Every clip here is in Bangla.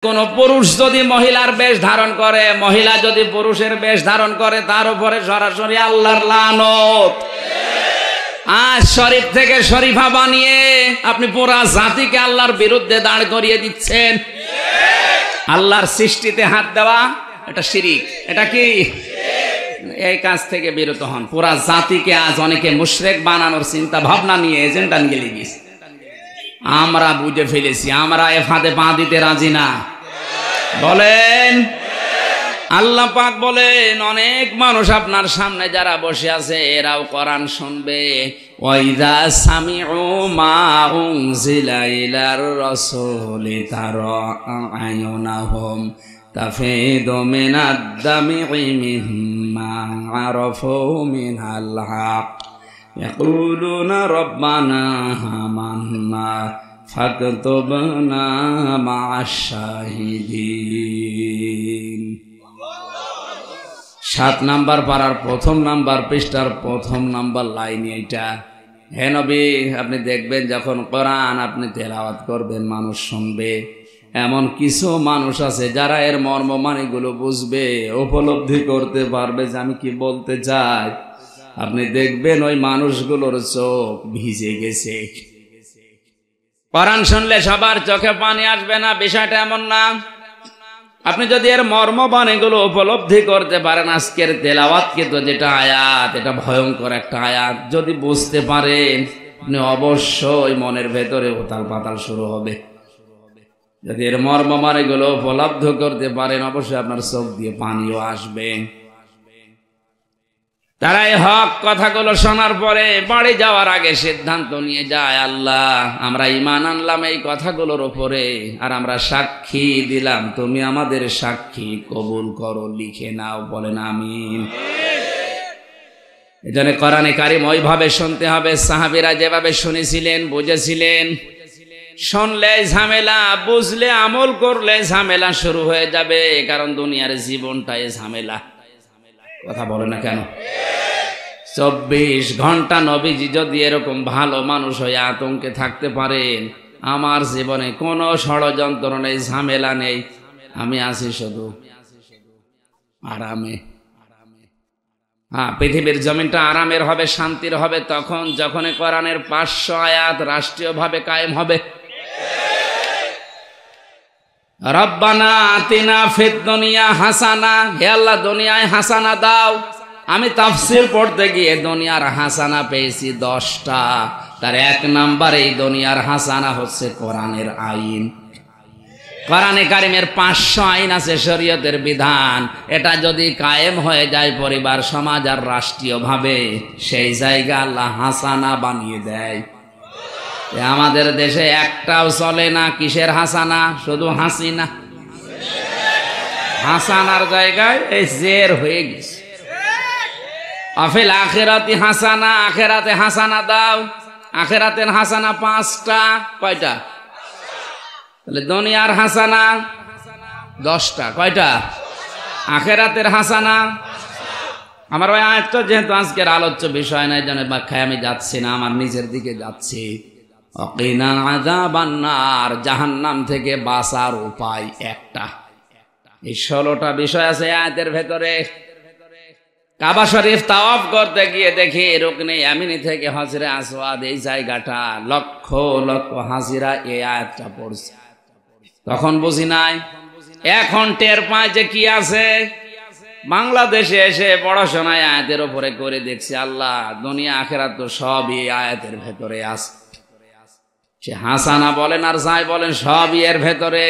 কোন পুরুষ যদি মহিলার বেশ ধারণ করে, মহিলা যদি পুরুষের বেশ ধারণ করে, তার উপরে সরাসরি আল্লাহর লানত। আজ শরীফ থেকে শরীফা বানিয়ে আপনি পুরা জাতিকে আল্লাহর বিরুদ্ধে দাঁড় করিয়ে দিচ্ছেন। আল্লাহর সৃষ্টিতে হাত দেওয়া এটা শিরিক। এটা কি? এই কাজ থেকে বিরত হন। পুরা জাতিকে আজ অনেকে মুশরিক বানানোর চিন্তা ভাবনা নিয়ে এজেন্ডা নিয়ে লেগেছে। আমরা বুঝে ফেলেছি, আমরা এ ফাঁদে পা দিতে রাজি না। বলেন, আল্লাহ পাক বলেন, অনেক মানুষ আপনার সামনে যারা বসে আছে এরাও কোরআন শুনবে। ওয়াইদা সামিউ মা উনজিলা ইলার রাসূলি তারা আয়ুনাহুম তাফিদু মিনাদ দামি মিম্মা আরাফু মিনাল হক ইয়াকুলুনা রাব্বানা আমান্না ফাকতুবনা মা'আশ শাহিদিন। 7 নাম্বার পারার 1ম নাম্বার পৃষ্ঠার 1ম নাম্বার লাইন এইটা। হে নবী, আপনি দেখবেন যখন কোরআন আপনি তেলাওয়াত করবেন মানুষ শুনবে, এমন কিছু মানুষ আছে যারা এর মর্ম মানেগুলো বুঝবে, উপলব্ধি করতে পারবে যে আমি কি বলতে চাই। আপনি দেখবেন ওই মানুষগুলোর চোখ ভিজে গেছে। কোরআন শুনলে সবার চোখে পানি আসবে না, বিষয়টা এমন না। আপনি যদি এর মর্মবাণীগুলো উপলব্ধি করতে পারেন, আজকের তেলাওয়াত কিন্তু যেটা আয়াত, এটা ভয়ঙ্কর একটা আয়াত, যদি বুঝতে পারেন আপনি অবশ্যই মনের ভেতরে উতাল পাতাল শুরু হবে। যদি এর মর্মবাণীগুলো উপলব্ধি করতে পারেন, অবশ্যই আপনার চোখ দিয়ে পানিও আসবে। তারা এই হক কথাগুলো শোনার পরে বাড়ি যাওয়ার আগে সিদ্ধান্ত নিয়ে যায়, আল্লাহ আমরা ঈমান আনলাম এই কথাগুলোর উপরে, আর আমরা সাক্ষী দিলাম, তুমি আমাদের সাক্ষী কবুল করো, লিখে নাও। বলেন আমিন। এজন্য কোরআনে কারীম ওইভাবে শুনতে হবে সাহাবীরা যেভাবে শুনেছিলেন, বুঝেছিলেন। শুনলে ঝামেলা, বুঝলে আমল করলে ঝামেলা শুরু হয়ে যাবে, কারণ দুনিয়ার জীবনটাই ঝামেলা। কথা বলে না কেন? 24 ঘন্টা নবীজি যদি এরকম ভালো মানুষ হয়ে আতঙ্কে থাকতে পারেন, আমার জীবনে কোনো ষড়যন্ত্র নেই, ঝামেলা নেই, আমি আছি শুধু আরামে। হ্যাঁ, পৃথিবীর জমিনটা আরামের হবে, শান্তির হবে তখন যখন কোরআনের 500 আয়াত রাষ্ট্রীয়ভাবে কায়েম হবে। রব্বানা আতিনা ফিদ দুনিয়া হাসানা, হে আল্লাহ দুনিয়ায় হাসানা দাও। আমি তাফসীর পড়তে গিয়ে দুনিয়ার হাসানা পেয়েছি 10টা। তার 1 নাম্বার এই দুনিয়ার হাসানা হচ্ছে কোরআনের আইন। কোরআনে কারীমের 500 আইন আছে, শরীয়তের বিধান। এটা যদি কায়েম হয়ে যায় পরিবার, সমাজ আর রাষ্ট্রীয়ভাবে, সেই জায়গা আল্লাহ হাসানা বানিয়ে দেয়। আমাদের দেশে একটাও চলে না। কিসের হাসানা? শুধু হাসিনা। হাসানার জায়গায় এই জের হয়ে গেছে। আফিল আখিরাতি হাসানা, আখিরাতে হাসানা দাও। আখিরাতের হাসানা 5টা। কয়টা? তাহলে দুনিয়ার হাসানা 10টা। কয়টা? আখিরাতের হাসানা। আমার ভাই আয়াত তো যেহেতু আজকের আলোচ্য বিষয় নয়, জন্য ব্যাখ্যায় আমি যাচ্ছি না, আমার নিজের দিকে যাচ্ছি। ওয়াকিনা আযাবান নার, জাহান্নাম থেকে বাঁচার উপায় একটা। এই 16টা বিষয় আছে আয়াতের ভেতরে। কাবা শরীফ তাওয়াফ করতে গিয়ে দেখি রুকনে ইয়ামিনী থেকে হজরে আসওয়াদ, এই জায়গাটা লক্ষ লক্ষ হাজিরা এই আয়াতটা পড়ছে। তখন বুঝি নাই, এখন টের পায় যে কি আছে। বাংলাদেশে এসে পড়াশোনায় আয়াতের উপরে করে দেখছি, আল্লাহ দুনিয়া আখিরাত তো সবই এই আয়াতের ভেতরে আছে। সে হাসানা বলেন আর যাই বলেন, সবই এর ভেতরে।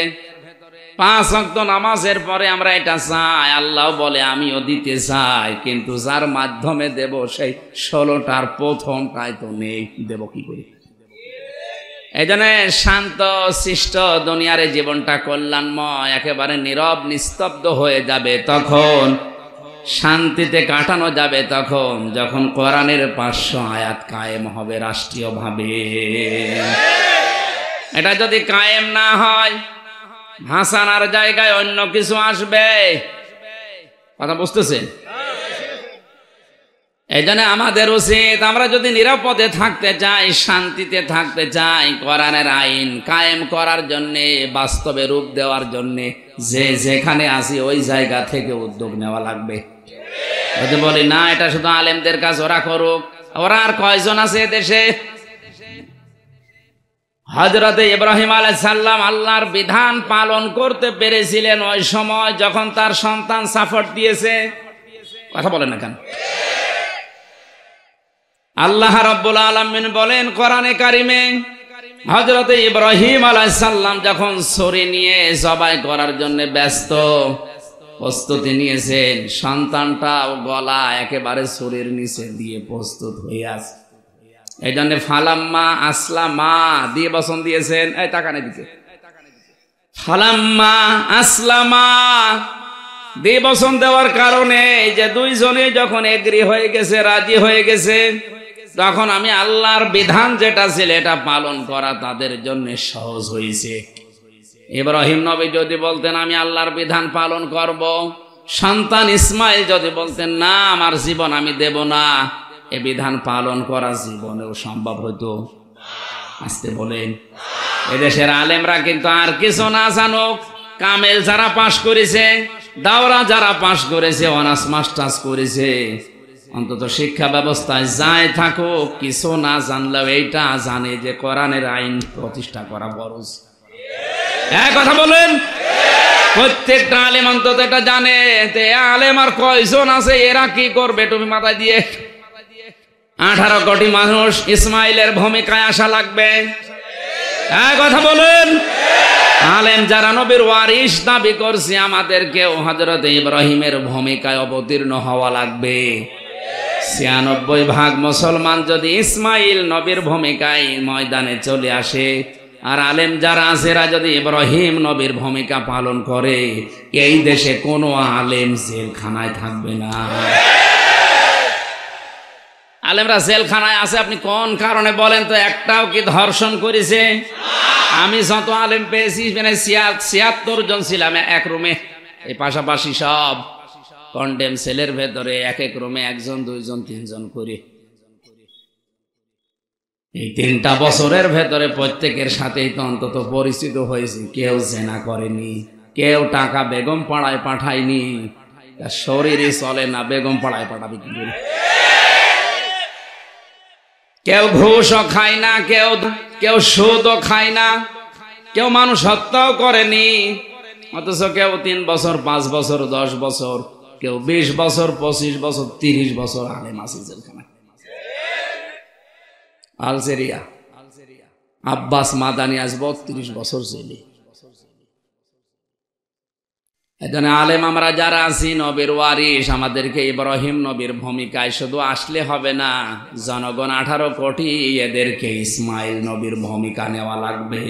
5 ওয়াক্ত নামাজের পরে আমরা এটা চাই, আল্লাহ বলে আমিও দিতে চাই, কিন্তু যার মাধ্যমে দেব সেই 16টার প্রথমটাই তো নেই, দেব কি করে? এই জন্য শান্ত শিষ্ট দুনিয়ার জীবনটা কল্যাণময়, একেবারে নীরব নিস্তব্ধ হয়ে যাবে তখন, শান্তিতে কাটানো যাবে তখন, যখন কোরআনের 500 আয়াত কায়েম হবে রাষ্ট্রীয়ভাবে। এটা যদি কায়েম না হয়, হাসানার জায়গায় অন্য কিছু আসবে। কথা বুঝতেছেন? এই জন্য আমাদের উচিত, আমরা যদি নিরাপদে থাকতে চাই, শান্তিতে থাকতে চাই, কোরআনের আইন কায়েম করার জন্যে, বাস্তবে রূপ দেওয়ার জন্যে যে যেখানে আসি ওই জায়গা থেকে উদ্যোগ নেওয়া লাগবে। যদি বলি না এটা শুধু আলেমদের কাজ, ওরা করুক, ওরা আর কয়জন আছে দেশে? হযরতে ইব্রাহিম আলাইহিস সালাম আল্লাহর বিধান পালন করতে পেরেছিলেন ওই সময় যখন তার সন্তান সাপোর্ট দিয়েছে। কথা বলেন না কেন? আল্লাহ রাব্বুল আলামিন বলেন কোরআনে কারিমে, হযরতে ইব্রাহিম আলাইহিস সালাম যখন ছুরি নিয়ে জবাই করার জন্য ব্যস্ত, প্রস্তুতি নিয়েছেন, সন্তানটাও গলা একেবারে ছুরির নিচে দিয়ে প্রস্তুত হয়ে আছে। এই জন্য ফালাম্মা আসলামা দিয়ে বচন দিয়েছেন। এই তাকানে দিকে, ফালাম্মা আসলামা দিয়ে বচন দেওয়ার কারণে যে দুইজনে যখন এগ্রি হয়ে গেছে, রাজি হয়ে গেছে, তখন আমি আল্লাহর বিধান যেটা ছিল এটা পালন করা তাদের জন্য সহজ হয়েছে। ইব্রাহিম নবী যদি বলতেন আমি আল্লাহর বিধান পালন করব, সন্তান ইসমাইল যদি বলতেন না আমার জীবন আমি দেব না, এ বিধান পালন করা জীবনেও সম্ভব হতো? আসতে বলেন। এদেশের আলেমরা কিন্তু আর কিছু না জানুক, কামেল যারা পাশ করেছে, দাওরা যারা পাশ করেছে, অনার্স মাস্টার্স করেছে, অন্তত শিক্ষা ব্যবস্থায় যায় থাকুক, কিছু না জানলেও এইটা জানে যে কোরআনের আইন প্রতিষ্ঠা করা ফরজ। এক কথা বলেন, প্রত্যেকটা আলেম অন্তত এটা জানে। আলেম আর কয়জন আছে, এরা কি করবে তুমি মাথায় দিয়ে? 18 কোটি মানুষ ইসমাইলের ভূমিকায় আসা লাগবে। এক কথা বলেন, আলেম যারা নবীর ওয়ারিস দাবি করছে, আমাদেরকেও হযরতে ইব্রাহিমের ভূমিকায় অবতীর্ণ হওয়া লাগবে। 96% মুসলমান যদি ইসমাইল নবীর ভূমিকায় ময়দানে চলে আসে, আর আলেম যারা আছে এরা যদি ইব্রাহিম নবীর ভূমিকা পালন করে, এই দেশে কোনো আলেম জেলখানায় থাকবে না। আলেমরা জেলখানায় আছে আপনি কোন কারণে বলেন তো? একটাও কি ধর্ষণ করেছে? আমি যত আলেম পেয়েছি, মানে 76 জন ছিলাম এক রুমে, এই পাশাপাশি সব কন্ডেম সেলের ভেতরে এক এক রুমে 1 জন 2 জন 3 জন করে। এই 3টা বছরের ভেতরে প্রত্যেকের সাথেই তো অন্তত পরিচিত হয়েছে। কেউ জেনা করেনি, কেউ টাকা বেগম পাড়ায় পাঠায়নি, তার শরীরই চলে না, বেগম পাড়ায় পাঠাবে কি করে? কেউ ঘুষও খায় না, কেউ সুদও খায় না, কেউ মানুষ হত্যাও করেনি, অথচ কেউ 3 বছর 5 বছর 10 বছর, কেউ 20 বছর 25 বছর 30 বছর আলেম আছে জেলখানায়। আলজেরিয়া আব্বাস মাদানি আজ 32 বছর জেলে। এজন্য আলেম আমরা যারা আছি নবীর ওয়ারিস, আমাদেরকে ইব্রাহিম নবীর ভূমিকায় শুধু আসলে হবে না, জনগণ 18 কোটি এদেরকে ইসমাইল নবীর ভূমিকা নেওয়া লাগবে।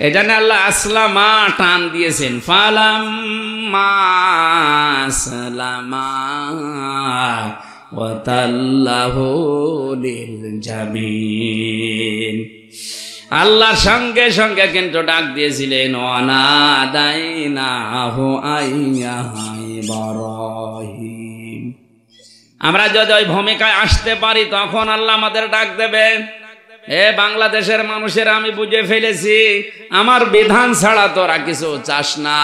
এজন্য আল্লাহ আসলামা টান দিয়েছেন, ফালাম্মা আসলামা ওয়া তাল্লাহু লিল জাবিন। আল্লাহর সঙ্গে সঙ্গে কিন্তু ডাক দিয়েছিলেন, ওয়ানাদাইনাহু আইয়া ইব্রাহিম। আমরা যদি ওই ভূমিকায় আসতে পারি তখন আল্লাহ আমাদের ডাক দেবেন। এ বাংলাদেশের মানুষের আমি বুঝে ফেলেছি, আমার বিধান ছাড়া তোরা কিছু চাস না।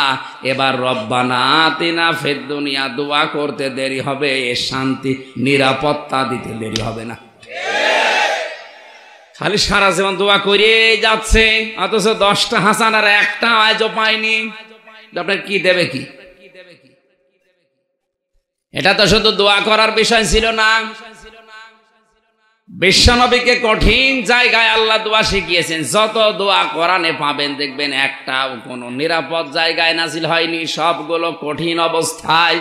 এবার রব্বানা আতিনা ফিদ দুনিয়া দোয়া করতে দেরি হবে, শান্তি নিরাপত্তা দিতে দেরি হবে না। খালি সারা জীবন দোয়া করে যাচ্ছে, অথচ 10টা হাসানার একটা আজও পায়নি। আপনার কি দেবে কি? এটা তো শুধু দোয়া করার বিষয় ছিল না, বিশ্বনবীকে কঠিন জায়গায় আল্লাহ দোয়া শিখিয়েছেন। যত দোয়া কোরআনে পাবেন দেখবেন একটাও কোনো নিরাপদ জায়গায় নাজিল হয়নি, সবগুলো কঠিন অবস্থায়।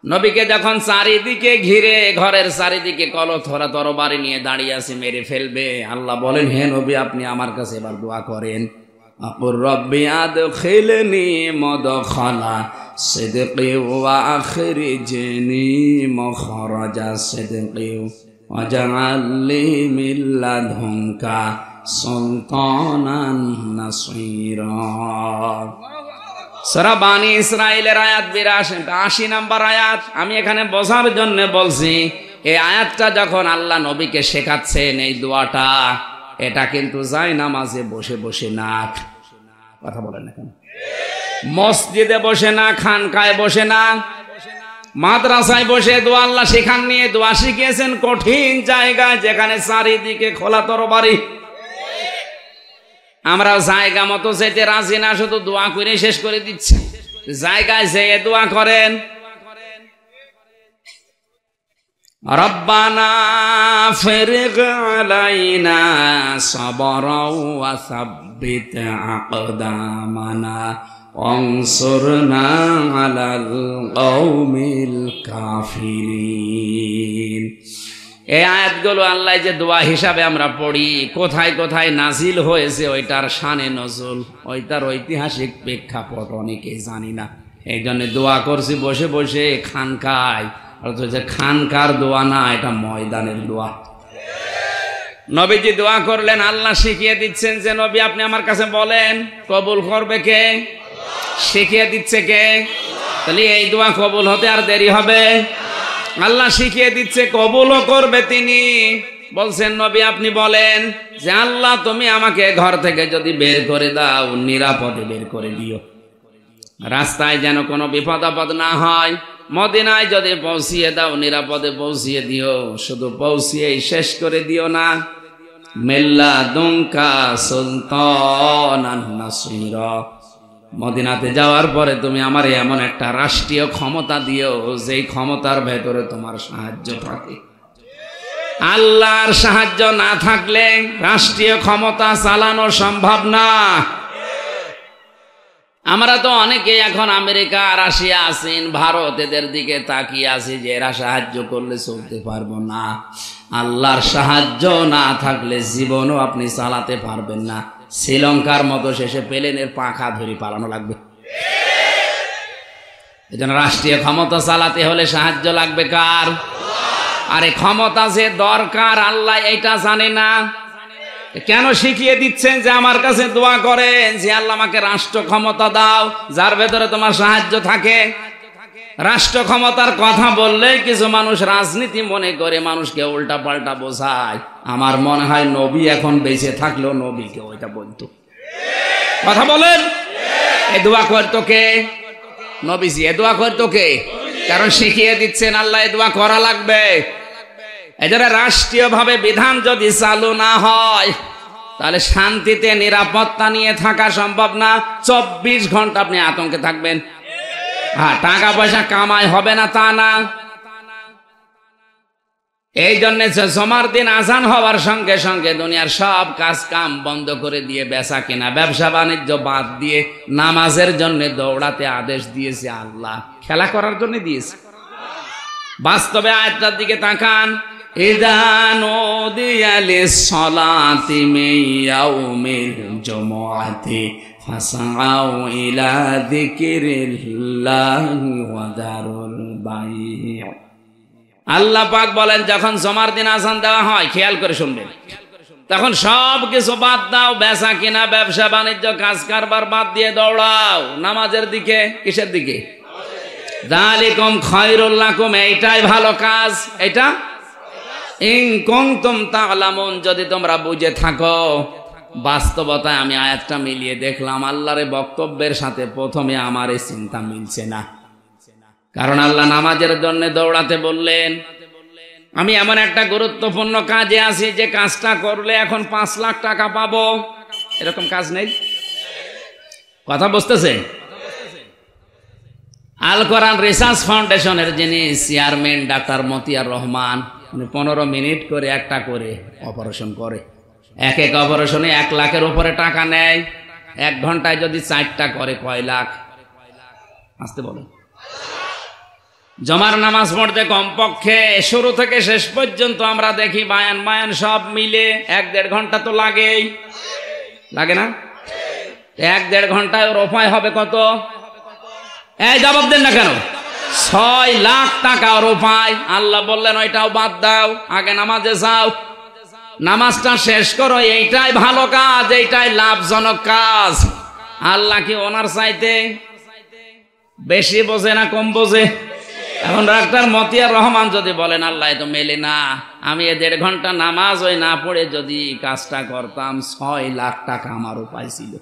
নবীকে যখন চারিদিকে ঘিরে ঘরের চারিদিকে কলথরা তরবারি নিয়ে দাঁড়িয়ে আছে, মেরে ফেলবে, আল্লাহ বলেন, হে নবী আপনি আমার কাছে এবার দোয়া করেন, আকুর রব্বি আদখিলনি মুদখালা সিদকি ওয়া আখরিজনি মুখরাজা সিদকি ওয়াজআল লি মিন লাদুনকা সুলতানান নাসীরা। সূরা বানি ইসরাইলের আয়াত 82 নম্বর আয়াত। আমি এখানে বোঝার জন্য বলছি, এই আয়াতটা যখন আল্লাহ নবীকে শেখাচ্ছেন এই দোয়াটা, এটা কিন্তু যায় নামাজে বসে বসে না। কথা বলেন না কেন? মসজিদে বসে না, খানকায় বসে না, মাদ্রাসায় বসে দোয়া আল্লাহ শেখাননি। দোয়া শিখিয়েছেন কঠিন জায়গায়, যেখানে চারিদিকে খোলা তরবারি। আমরা জায়গা মতো যেতে রাজি না, শুধু দোয়া করে শেষ করে দিচ্ছি। জায়গায় যেয়ে দোয়া করেন, রব্বানা ফিরগ আলাইনা সাবরাও ওয়া সাব্বিত আকদামানা ওয়ানসুরনা আলাল কওমিল কাফিরিন। এই আয়াতগুলো আল্লাহ যে দোয়া হিসাবে আমরা পড়ি, কোথায় কোথায় নাজিল হয়েছে ওইটার শানে নজুল, ওইটার ঐতিহাসিক প্রেক্ষাপট অনেকেই জানি না। এই জন্য দোয়া করছি বসে বসে খানকায়, অথচ খানকার দোয়া না, এটা ময়দানের দোয়া। নবীজি দোয়া করলেন, আল্লাহ শিখিয়ে দিচ্ছেন যে নবী আপনি আমার কাছে বলেন, কবুল করবে কে? শিখিয়ে দিচ্ছে কে? তাহলে এই দোয়া কবুল হতে আর দেরি হবে? আল্লাহ শিখিয়ে দিচ্ছে, কবুলও করবে তিনি। বলছেন নবী আপনি বলেন যে আল্লাহ তুমি আমাকে ঘর থেকে যদি বের করে দাও, নিরাপদে বের করে দিও, রাস্তায় যেন কোনো বিপদ আপদ না হয়। মদিনায় যদি পৌঁছিয়ে দাও, নিরাপদে পৌঁছিয়ে দিও, শুধু পৌঁছিয়েই শেষ করে দিও না। মিল্লা দুঙ্কা সুলতানান নাসিরা, মদিনাতে যাওয়ার পরে তুমি আমার এমন একটা রাষ্ট্রীয় ক্ষমতা দিও, যেই ক্ষমতার ভেতরে তোমার সাহায্য থাকে। আল্লাহর সাহায্য না থাকলে রাষ্ট্রীয় ক্ষমতা চালানো সম্ভব না। আমরা তো অনেকে এখন আমেরিকা, রাশিয়া, চীন, ভারত এদের দিকে তাকিয়ে আছি যে এরা সাহায্য করলে চলতে পারবো না। আল্লাহর সাহায্য না থাকলে জীবনও আপনি চালাতে পারবেন না। শ্রীলঙ্কার মতো শেষে প্লেনের পাখা ধরে পালানো লাগবে। এজন্য রাষ্ট্রীয় ক্ষমতা চালাতে হলে সাহায্য লাগবে কার? আরে ক্ষমতা যে দরকার আল্লাহ এইটা জানে না? কেন শিখিয়ে দিচ্ছেন যে আমার কাছে দোয়া করেন যে আল্লাহ আমাকে রাষ্ট্র ক্ষমতা দাও, যার ভেতরে তোমার সাহায্য থাকে। রাষ্ট্র ক্ষমতার কথা বললেই কিছু মানুষ রাজনীতি মনে করে মানুষকে উল্টা পাল্টা বোঝায়। আমার মনে হয় নবী এখন বেঁচে থাকলেও নবীকে ওইটা বলতো। কথা বলেন, এ দোয়া করতো কে? নবীজি। এ দোয়া করতো কে? কারণ শিখিয়ে দিচ্ছেন আল্লাহ এ দোয়া করা লাগবে। এজন্য রাষ্ট্রীয় ভাবে বিধান যদি চালু না হয়, তাহলে শান্তিতে নিরাপত্তা নিয়ে থাকা সম্ভব না। 24 ঘন্টা আপনি আতঙ্কে থাকবেন। হ্যাঁ, টাকা পয়সা কামাই হবে না তা না। এই জন্য জমার দিন আজান হওয়ার সঙ্গে সঙ্গে দুনিয়ার সব কাজ কাম বন্ধ করে দিয়ে, বেচা কেনা, ব্যবসা বাণিজ্য বাদ দিয়ে নামাজের জন্য দৌড়াতে আদেশ দিয়েছে আল্লাহ। খেলা করার জন্য দিয়েছে? বাস্তবে আয়াতটার দিকে তাকান। ইযা নুদিয়া লিস-সালাতি মিন ইয়াউমিল জুমআতি ফাসআউ ইলা যিকিরিল্লাহি ওয়া দারুল বাই'। আল্লাহ পাক বলেন, যখন জমার দিন আযান দেওয়া হয়, খেয়াল করে শুনবেন, তখন সব কিছু বাদ দাও, বেচা কিনা, ব্যবসা বাণিজ্য, কাজ কারবার বাদ দিয়ে দৌড়াও নামাজের দিকে। কিসের দিকে? যালিকুম খায়রুল লাকুম, এইটাই ভালো কাজ। এটা ইন কুনতুম তা'লামুন, যদি তোমরা বুঝে থাকো। বাস্তবতায় আমি আয়াতটা মিলিয়ে দেখলাম আল্লাহর বক্তব্যের সাথে প্রথমে আমার এই চিন্তা মিলছে না। কারণ আল্লাহ নামাজের জন্য দৌড়াতে বললেন, আমি এমন একটা গুরুত্বপূর্ণ কাজে আছি যে কাজটা করলে এখন 5 লাখ টাকা পাবো, এরকম কাজ নেই। কথা বুঝতেছে? আল কোরআন রিসার্চ ফাউন্ডেশনের যিনি চেয়ারম্যান ডাক্তার মতিয়ার রহমান, উনি 15 মিনিট করে একটা করে অপারেশন করে। এক এক অপারেশনে 1 লাখের উপরে টাকা নেয়। 1 ঘন্টায় যদি 4টা করে কয় লাখ? আসতে বলেন। জমার নামাজ পড়তে কমপক্ষে শুরু থেকে শেষ পর্যন্ত আমরা দেখি বায়ান সব মিলে 1-1.5 ঘন্টা তো লাগেই, লাগে না? 1-1.5 ঘন্টায় ওর উপায় হবে কত? এই জবাব দেন না কেন? 6 লাখ টাকা ওর উপায়। আল্লাহ বললেন ওইটাও বাদ দাও, আগে নামাজে যাও, নামাজটা শেষ করো। এইটাই ভালো কাজ, এইটাই লাভজনক কাজ। আল্লাহ কি ওনার চাইতে বেশি বোঝে না কম বোঝে? এখন ডাক্তার মতিয়ার রহমান যদি বলেন আল্লাহ তো মেলে না, আমি 1.5 ঘন্টা নামাজ ওই না পড়ে যদি কাজটা করতাম 6 লাখ টাকা আমার উপায় ছিল,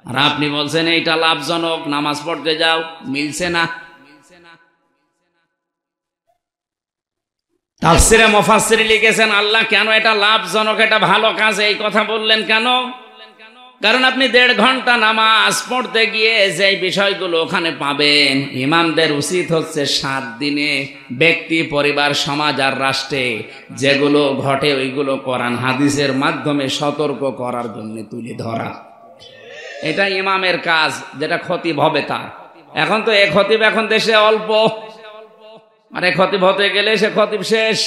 আর আপনি বলছেন এইটা লাভজনক, নামাজ পড়তে যাও, মিলছে না। তাফসিরে মুফাসসির লিখেছেন আল্লাহ কেন এটা লাভজনক, এটা ভালো কাজ এই কথা বললেন কেন? কারণ আপনি 1.5 ঘন্টা নামাজ পড়তে গিয়ে যে বিষয়গুলো ওখানে পাবেন, ইমামদের উচিত হচ্ছে 7 দিনে ব্যক্তি, পরিবার, সমাজ আর রাষ্ট্রে যেগুলো ঘটে ওইগুলো কোরআন হাদিসের মাধ্যমে সতর্ক করার জন্য তুলে ধরা। এটা ইমামের কাজ, যেটা খতিব হবে তার। এখন তো এই খতিব এখন দেশে অল্প, আর এই খতিব হতে গেলে সে খতিব শেষ।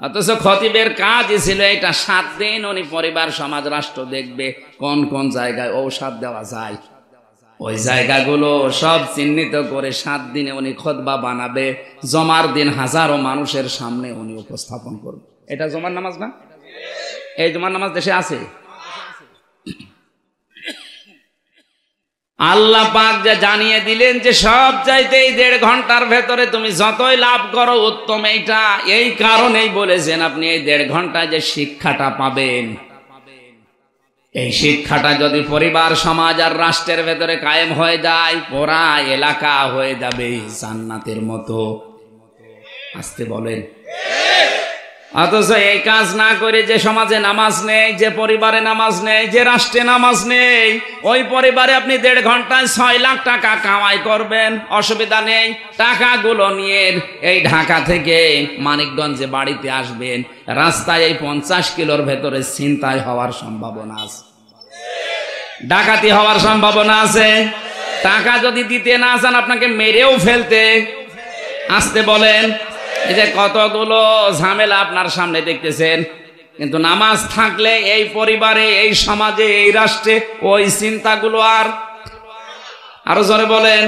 অথচ খতিবের কাজই ছিল এটা, 7 দিন উনি পরিবার, সমাজ, রাষ্ট্র দেখবে কোন কোন জায়গায় ঔষধ দেওয়া যায়, ওই জায়গাগুলো সব চিহ্নিত করে 7 দিনে উনি খুতবা বানাবে, জমার দিন হাজারো মানুষের সামনে উনি উপস্থাপন করবে। এটা জমার নামাজ না? এই জমার নামাজ দেশে আছে? আল্লাহ পাক যা জানিয়ে দিলেন যে সব চাইতে এই 1.5 ঘন্টার ভেতরে তুমি যতই লাভ করো উত্তম এইটা, এই কারণেই বলেছেন আপনি এই 1.5 ঘন্টায় যে শিক্ষাটা পাবেন, এই শিক্ষাটা যদি পরিবার, সমাজ আর রাষ্ট্রের ভেতরে কায়েম হয়ে যায়, পুরা এলাকা হয়ে যাবে জান্নাতের মতো। আসতে বলেন। অথচ এই কাজ না করে যে সমাজে নামাজ নেই, যে পরিবারে নামাজ নেই, যে রাষ্ট্রে নামাজ নেই, ওই পরিবারে আপনি 1.5 ঘন্টায় 6 লাখ টাকা কামাই করবেন, অসুবিধা নেই। টাকাগুলো নিয়ে এই ঢাকা থেকে মানিকগঞ্জে বাড়িতে আসবেন, রাস্তায় এই 50 কিলোর ভেতরে ছিনতাই হওয়ার সম্ভাবনা আছে, ডাকাতি হওয়ার সম্ভাবনা আছে। টাকা যদি দিতে না চান আপনাকে মেরেও ফেলতে। আসতে বলেন। এই যে কতগুলো ঝামেলা আপনার সামনে দেখতেছেন, কিন্তু নামাজ থাকলে এই পরিবারে, এই সমাজে, এই রাষ্ট্রে ওই চিন্তাগুলো আর। আরো জোরে বলেন।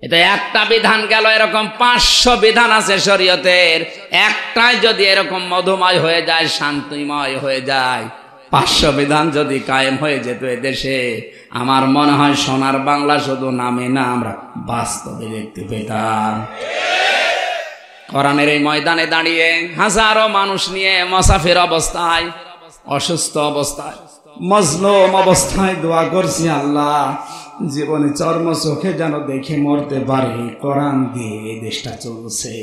এটা একটা বিধান গেল, এরকম 500 বিধান আছে শরীয়তের, একটাই যদি এরকম মধুময় হয়ে যায়, শান্তিময় হয়ে যায়, 500 বিধান যদি কায়েম হয়ে যেত এদেশে, আমার মনে হয় সোনার বাংলা শুধু নামে না, আমরা বাস্তবে দেখতে পেতাম। কোরআনের এই ময়দানে দাঁড়িয়ে হাজারো মানুষ নিয়ে মুসাফির অবস্থায়, অসুস্থ অবস্থায়, মজলুম অবস্থায় দোয়া করছি, আল্লাহ জীবনে চর্ম চোখে যেন দেখে মরতে পারি, কোরআন দিয়ে এই দেশটা চলছে।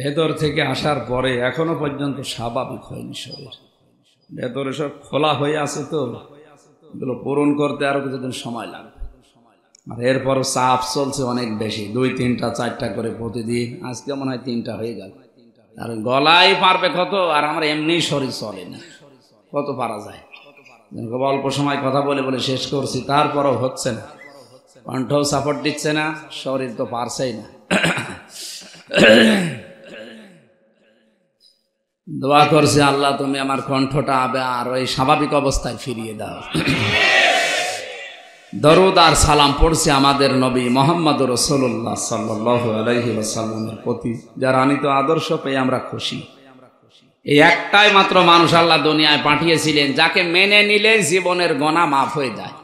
ভেতর থেকে আসার পরে এখনো পর্যন্ত স্বাভাবিক হয়নি শরীর, ভেতরে সব খোলা হয়ে আছে, তো এগুলো পূরণ করতে আরো কিছুদিন সময় লাগবে। আর এরপরও চাপ চলছে অনেক বেশি, 2, 3টা 4টা করে প্রতিদিন। আজকে মনে হয় 3টা হয়ে গেল। আর গলাই পারবে কত, আর আমার এমনি শরীর চলে না, কত পারা যায়। অল্প সময় কথা বলে বলে শেষ করছি, তারপরও হচ্ছে না, কণ্ঠও সাপোর্ট দিচ্ছে না, শরীর তো পারছেই না। দোয়া করছি, আল্লাহ তুমি আমার কণ্ঠটা আবার ওই স্বাভাবিক অবস্থায় ফিরিয়ে দাও। দরুদ আর সালাম পড়ছি আমাদের নবী মুহাম্মদুর রাসূলুল্লাহ সাল্লাল্লাহু আলাইহি ওয়াসাল্লামের প্রতি, যার আনিত আদর্শ পেয়ে আমরা খুশি। এই একটাই মাত্র মানুষ আল্লাহ দুনিয়ায় পাঠিয়েছিলেন, যাকে মেনে নিলে জীবনের গুনাহ মাফ হয়ে যায়।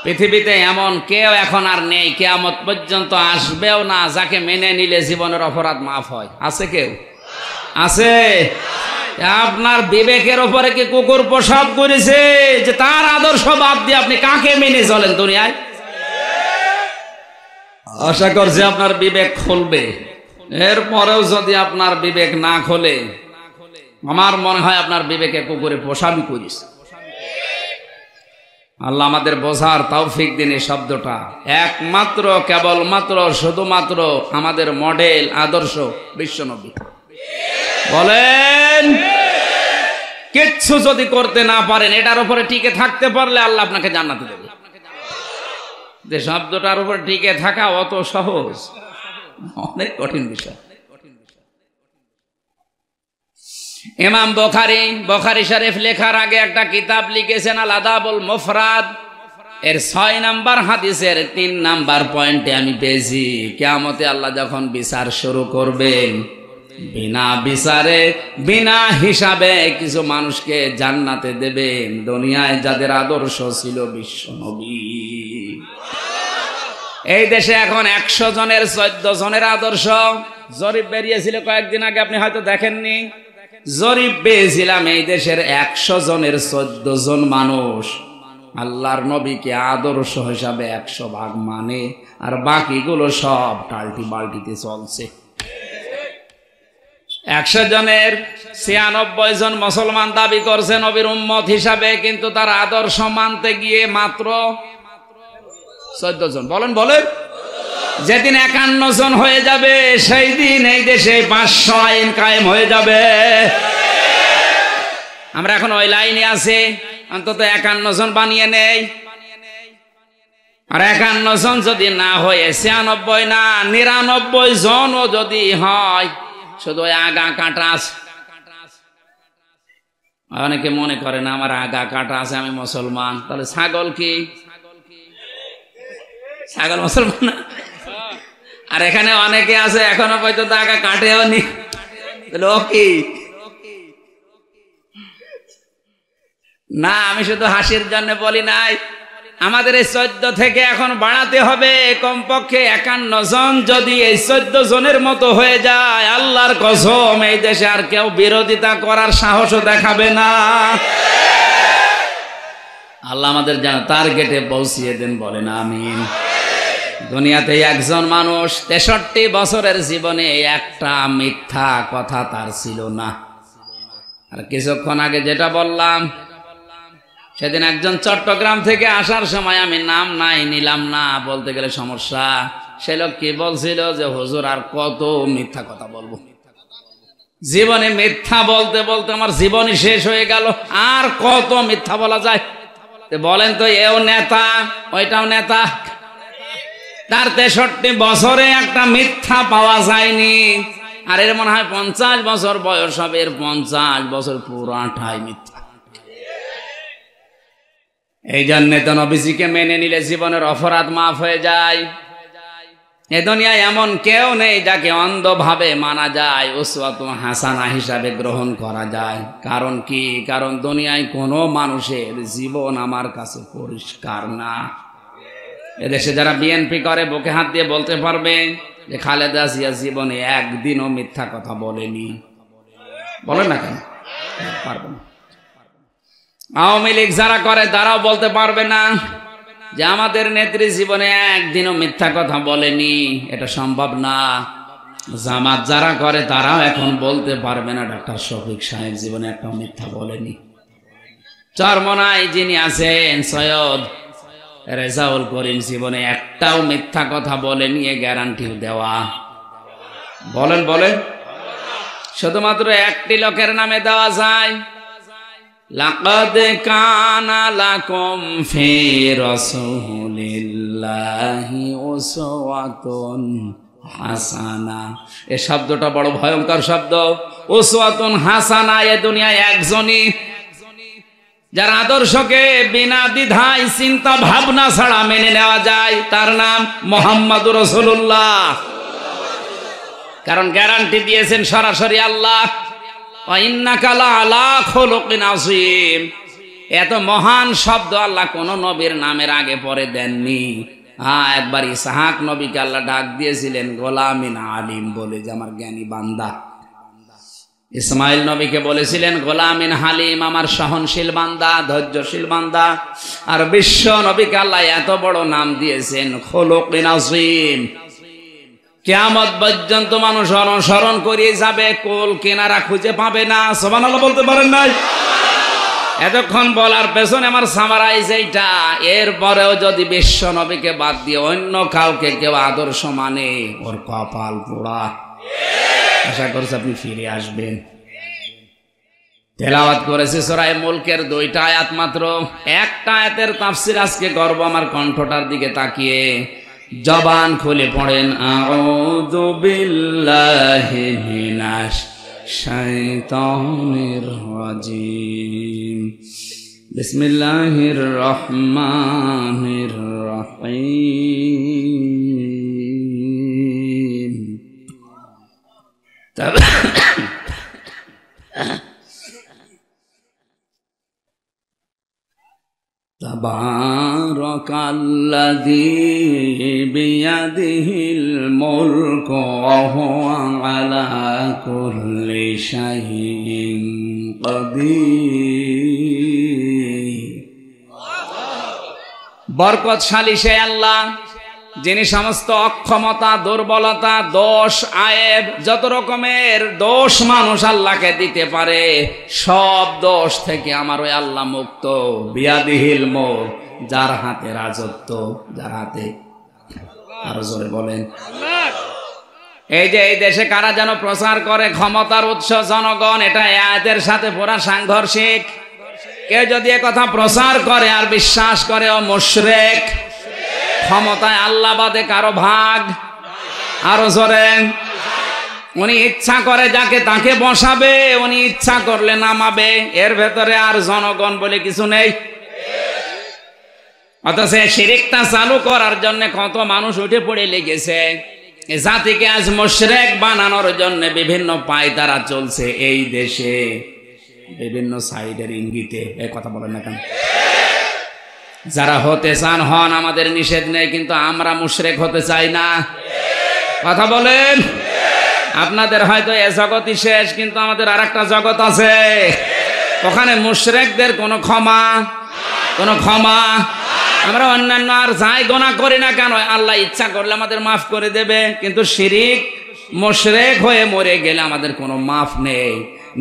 পৃথিবীতে এমন কেউ এখন আর নেই, কিয়ামত পর্যন্ত আসবেও না, যাকে মেনে নিলে জীবনের অপরাধ মাফ হয়। আছে কেউ? আছে? আপনার বিবেকের উপরে কি কুকুর প্রসাব করেছে যে তার আদর্শ বাদ দিয়ে আপনি কাকে মেনে চলেন দুনিয়ায়? আশা করছি আপনার বিবেক খুলবে। এরপরেও যদি আপনার বিবেক না খোলে, আমার মনে হয় আপনার বিবেকে কুকুরে প্রসাবই করিস। আল্লাহ আমাদের বোঝার তৌফিক দিন। এই শব্দটা একমাত্র, কেবলমাত্র, শুধুমাত্র আমাদের মডেল আদর্শ বিশ্বনবী। বলেন, কিচ্ছু যদি করতে না পারেন, এটার উপরে টিকে থাকতে পারলে আল্লাহ আপনাকে জান্নাতে দেবে। যে শব্দটার উপরে টিকে থাকা অত সহজ, অনেক কঠিন বিষয়। ইমাম বুখারী শরীফ লেখার আগে একটা কিতাব লিখেছেন, আল আদাবুল মুফরাদ। এর 6 নাম্বার হাদিসের 3 নাম্বার পয়েন্টে আমি পেয়েছি, কিয়ামতে আল্লাহ যখন বিচার শুরু করবেন, বিনা বিচারে বিনা হিসাবে কিছু মানুষকে জান্নাতে দেবেন, দুনিয়ায় যাদের আদর্শ ছিল বিশ্ব নবী। এই দেশে এখন 100 জনের 14 জনের আদর্শ। জরিপ বেরিয়েছিল কয়েকদিন আগে, আপনি হয়তো দেখেননি। জরিপ পেয়েছিলাম এই দেশের 100 জনের 14 জন মানুষ আল্লাহর নবীকে আদর্শ হিসাবে 100 ভাগ মানে, আর বাকিগুলো সব টাল্টি বাল্টিতে চলছে। 100 জনের 96 জন মুসলমান দাবি করছে নবীর উম্মত হিসাবে, কিন্তু তার আদর্শ মানতে গিয়ে মাত্র 14 জন। বলেন বলেন, যেদিন 51 জন হয়ে যাবে সেই দিন এই দেশে 500 আইন কায়েম হয়ে যাবে। আমরা এখন ওই লাইনে আছি, অন্তত 51 জন বানিয়ে নেই। আর 51 জন যদি না হয়ে 96 না 99 জনও যদি হয়, শুধু ওই আগা কাটা আছে। অনেকে মনে করে না আমার আগা কাটা আছে, আমি মুসলমান। তাহলে ছাগল কি? ছাগল মুসলমান না? আর এখানে অনেকে আছে এখনো পর্যন্ত আগা কাটেও নি, ও কি? না, আমি শুধু হাসির জন্য বলি নাই। আমাদের এই 14 থেকে এখন বাড়াতে হবে কমপক্ষে 51 জন। যদি এই 14 জনের মতো হয়ে যায়, আল্লাহর কসম এই দেশে আর কেউ বিরোধিতা করার সাহসও দেখাবে না। আল্লাহ আমাদের যেন টার্গেটে পৌঁছিয়ে দেন, বলেন আমিন। দুনিয়াতে একজন মানুষ 63 বছরের জীবনে একটা মিথ্যা কথা তার ছিল না। আর কিছুক্ষণ আগে যেটা বললাম, সেদিন একজন চট্টগ্রাম থেকে আসার সময়, আমি নাম নাই নিলাম না, বলতে গেলে সমস্যা, সে লোক কি বলছিল যে হুজুর আর কত মিথ্যা কথা বলবো, জীবনে মিথ্যা বলতে বলতে আমার জীবনই শেষ হয়ে গেল, আর কত মিথ্যা বলা যায়। বলেন তো, এও নেতা ওইটাও নেতা, তার 63 বছরে একটা মিথ্যা পাওয়া যায়নি। আর এর মনে হয় 50 বছর বয়স হবে, এর 50 বছর পুরাটাই মিথ্যা। এই জন্যে তো নবীজিকে মেনে নিলে জীবনের অপরাধ মাফ হয়ে যায়। এ দুনিয়ায় এমন কেউ নেই যাকে অন্ধভাবে মানা যায়, উসওয়াতুন হাসানা হিসাবে গ্রহণ করা যায়। কারণ কি? কারণ দুনিয়ায় কোনো মানুষের জীবন আমার কাছে পরিষ্কার না। এদেশে যারা বিএনপি করে বুকে হাত দিয়ে বলতে পারবে যে খালেদা জিয়া জীবনে একদিনও মিথ্যা কথা বলেনি? বলেন না কেন? পারবে না। আওয়ামী লীগ যারা করে তারাও বলতে পারবে না যে আমাদের নেত্রী জীবনে একদিনও মিথ্যা কথা বলেনি, এটা সম্ভব না। জামাত যারা করে তারাও এখন বলতে পারবে না ডক্টর শফিক সাহেব জীবনে একটা মিথ্যা বলেনি। চরমনায় যিনি আছেন সৈয়দ রেজাউল করিম জীবনে একটাও মিথ্যা কথা বলেনি, এ গ্যারান্টি দেওয়া। বলেন বলেন, শুধুমাত্র একটি লোকের নামে দেওয়া যায়, লাকাদ কানা লাকুম ফি রাসূলিল্লাহি উসওয়াতুন হাসানা। এই শব্দটা বড় ভয়ঙ্কর শব্দ। উসওয়াতুন হাসানা, এ দুনিয়ায় একজনই যার আদর্শকে বিনা দ্বিধায় চিন্তা ভাবনা ছাড়া মেনে নেওয়া যায়, তার নাম মুহাম্মদুর রাসূলুল্লাহ। কারণ গ্যারান্টি দিয়েছেন সরাসরি আল্লাহ, ওয়া ইন্নাকা লাআলা খুলুকিন আযীম। এত মহান শব্দ আল্লাহ কোন নবীর নামের আগে পরে দেননি। হ্যাঁ, একবার ইসহাক নবীকে আল্লাহ ডাক দিয়েছিলেন গোলামিন আলিম বলে, যে আমার জ্ঞানী বান্দা। ইসমাইল নবীকে বলেছিলেন গোলামিন হালিম, আমার সহনশীল বান্দা, ধৈর্যশীল বান্দা। আর বিশ্ব নবীকে আল্লাহ এত বড় নাম দিয়েছেন খুলুকিন আযীম। কিয়ামত পর্যন্ত মানুষ অনুসরণ করিয়ে যাবে, কোল কিনারা খুঁজে পাবে না। সুবহানাল্লাহ বলতে পারেন নাই? এতক্ষণ বলার পেছনে আমার সামারাইজ এইটা। এরপরেও যদি বিশ্ব নবীকে বাদ দিয়ে অন্য কাউকে কেউ আদর্শ মানে, ওর কপাল পোড়া। আশা করছি আপনি ফিরে আসবেন। তেলাওয়াত করেছি সূরা মুলকের 2টা আয়াত মাত্র। একটা আয়াতের তাফসীর আজকে করব আমার কণ্ঠটার দিকে তাকিয়ে। জবান খুলে পড়েন আউযু বিল্লাহি মিনাশ শাইতানির রাজিম। বিসমিল্লাহির রহমানির রহিম। তাবারাকাল্লাযী বিয়াদিহিল মুলকু ওয়া হুয়া আলা কুল্লি শাইইন কাদির। বরকতশালী সে আল্লাহ যিনি সমস্ত অক্ষমতা, দুর্বলতা, দোষ, আয়েব, যত রকমের দোষ মানুষ আল্লাহকে দিতে পারে সব দোষ থেকে আমার ওই আল্লাহ মুক্ত। বিয়াদিহিল মুলক, যার হাতে রাজত্ব, যার হাতে, আরো জোরে বলেন। এই যে এই দেশে কারা যেন প্রচার করে ক্ষমতার উৎস জনগণ, এটা আয়াতের সাথে পুরা সাংঘর্ষিক। কেউ যদি একথা প্রচার করে আর বিশ্বাস করে ও মুশরিক। ক্ষমতায় আল্লাহ বাদে কারো ভাগ, আরো জোরে। উনি ইচ্ছা করে যাকে তাকে বসাবে, উনি ইচ্ছা করলে নামাবে, এর ভেতরে আর জনগণ বলে কিছু নেই। অথচ শিরিকটা চালু করার জন্য কত মানুষ উঠে পড়ে লেগেছে। জাতিকে আজ মুশরিক বানানোর জন্য বিভিন্ন পায়তারা চলছে এই দেশে, বিভিন্ন সাইডের ইঙ্গিতে। এই কথা বলেন না কেন? যারা হতে চান হন, আমাদের নিষেধ নেই, কিন্তু আমরা মুশরিক হতে চাই না। কথা বলেন। আপনাদের হয়তো এ জগৎই শেষ, কিন্তু আমাদের আরেকটা জগৎ আছে, ওখানে মুশরিকদের কোনো ক্ষমা, কোনো ক্ষমা। আমরা অন্যান্য আর যাই গোনা করি না কেন, আল্লাহ ইচ্ছা করলে আমাদের মাফ করে দেবে, কিন্তু শিরিক মুশরিক হয়ে মরে গেলে আমাদের কোনো মাফ নেই।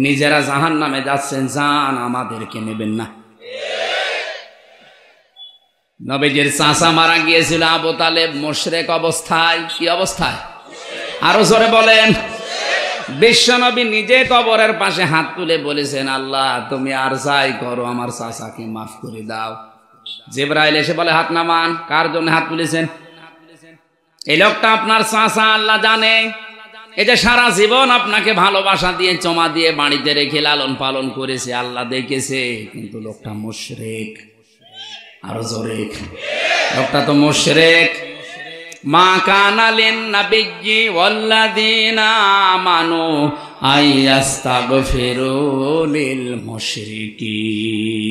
নিজেরা জাহান্নামে যাচ্ছেন, জান আমাদেরকে নেবেন না। নবীজির চাচা মারা গিয়েছিল আবু তালেব মুশরিক অবস্থায়। কি অবস্থায়? আরো জোরে বলেন। বিশ্বনবী নিজে কবরের পাশে হাত তুলে বলেছেন, আল্লাহ তুমি আর যাই করো আমার চাচাকে মাফ করে দাও। জিবরাইল এসে বলে হাত নামান। কার জন্য হাত তুলেছেন? এই লোকটা আপনার চাচা, আল্লাহ জানে। এই যে সারা জীবন আপনাকে ভালোবাসা দিয়ে চমা দিয়ে বাড়িতে রেখে লালন পালন করেছে, আল্লাহ দেখেছে, কিন্তু লোকটা মুশরিক। আরো জোরে, লোকটা তো মুশরিক। মা কানা লিন নাবিয়্যি ওয়াল্লাযীনা আমানু আইয়াস্তাগফিরু লিল মুশরিকিন।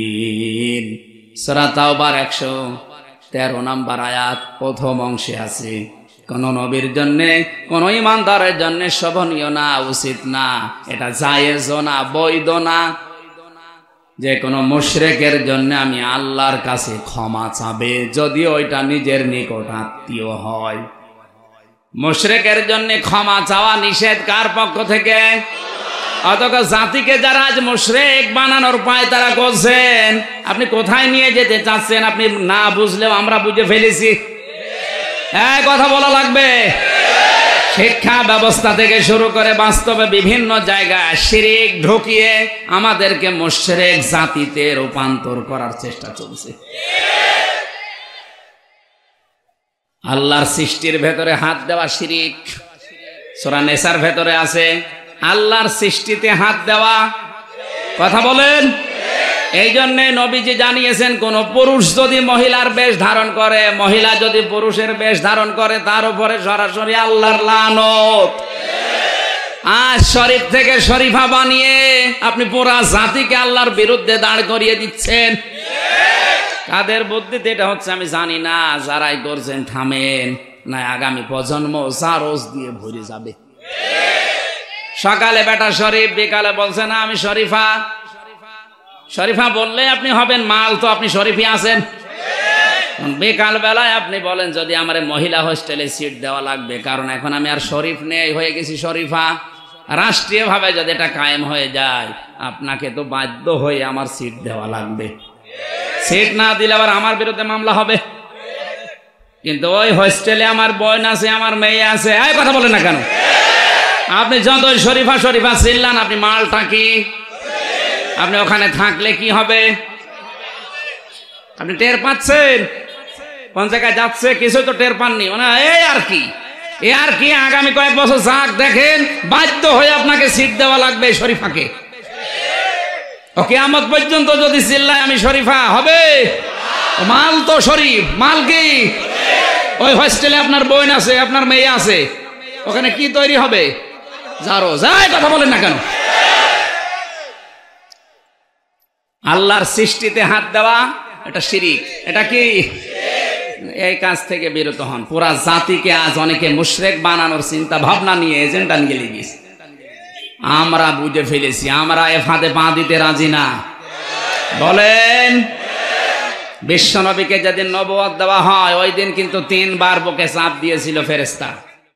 সূরা তাওবার 113 নম্বর আয়াত, প্রথম অংশে আছে, কোন নবীর জন্য, কোন ইমানদারের জন্য শোভনীয় না, উচিত না, এটা জায়েজ না, বৈধ না যে কোনো মুশরিকের জন্য আমি আল্লাহর কাছে ক্ষমা চাবে, যদি ওইটা নিজের নিকট আত্মীয় হয়। মুশরিকের জন্য ক্ষমা চাওয়া নিষেধ কার পক্ষ থেকে? অথচ জাতিকে যারা আজ মুশরিক বানানোর পায় তারা করছেন। আপনি কোথায় নিয়ে যেতে চাচ্ছেন আপনি না বুঝলেও আমরা বুঝে ফেলেছি। কথা বলা লাগবে। শিক্ষা ব্যবস্থা থেকে শুরু করে বাস্তবে বিভিন্ন জায়গায় শিরিক ঢুকিয়ে আমাদেরকে মুশরিক জাতিতে রূপান্তর করার চেষ্টা চলছে। আল্লাহর সৃষ্টির ভেতরে হাত দেওয়া শিরিক। সূরা নিসার ভেতরে আছে আল্লাহর সৃষ্টিতে হাত দেওয়া। কথা বলেন। এই জন্য নবীজি জানিয়েছেন, কোন পুরুষ যদি মহিলার বেশ ধারণ করে, মহিলা যদি পুরুষের বেশ ধারণ করে, তার উপরে সরাসরি আল্লাহর লানত। আজ শরীফ থেকে শরীফা বানিয়ে আপনি পুরা জাতিকে আল্লাহর বিরুদ্ধে দাঁড় করিয়ে দিচ্ছেন। কাদের বুদ্ধিতে এটা হচ্ছে আমি জানি না। যারাই করছেন থামেন, না আগামী প্রজন্ম জারজ দিয়ে ভরে যাবে। সকালে বেটা শরীফ, বিকালে বলছে না আমি শরীফা। শরীফা বললে আপনি হবেন মাল, তো আপনি শরীফই আছেন। বিকাল বেলায় আপনি বলেন যদি আমার মহিলা হোস্টেলে সিট দেওয়া লাগবে, কারণ এখন আমি আর শরীফ নেই, হয়ে গেছি শরীফা। রাষ্ট্রীয়ভাবে যদি এটা কায়েম হয়ে যায়, আপনাকে তো বাধ্য হয়ে আমার সিট দেওয়া লাগবে। সিট না দিলে আবার আমার বিরুদ্ধে মামলা হবে। কিন্তু ওই হোস্টেলে আমার বোন আছে, আমার মেয়ে আছে, এই কথা বলেন না কেন? আপনি যতই শরীফা শরীফা চিল্লান, আপনি মালটা কি? আপনি ওখানে থাকলে কি হবে? আপনি টের পাচ্ছেন কোন জায়গায় যাচ্ছে? কিছু তো টের পাননি। মানে এই আর কি, এ আর কি, আগামী কয়েক বছর যাক দেখেন, বাধ্য হয়ে আপনাকে সিট দেওয়া লাগবে শরীফাকে। ও কিয়ামত পর্যন্ত যদি চিল্লায় আমি শরীফা হবে? মাল তো শরীফ, মাল কি? ওই হোস্টেলে আপনার বোন আছে, আপনার মেয়ে আছে, ওখানে কি তৈরি হবে? যারো যায়, কথা বলেন না কেন? আল্লাহর সৃষ্টিতে হাত দেওয়া এটা শিরিক। এটা কি? এই কাজ থেকে বিরত হন। পুরা জাতিকে আজ অনেকে মুশরিক বানানোর চিন্তা ভাবনা নিয়ে এজেন্ডা নিয়ে লেগেছে। আমরা বুঝে ফেলেছি, আমরা এ ফাঁদে পা দিতে রাজি না। বলেন, বিশ্বনবীকে যেদিন নবুয়ত দেওয়া হয় ওই দিন কিন্তু 3 বার বুকে চাপ দিয়েছিল ফেরেশতা।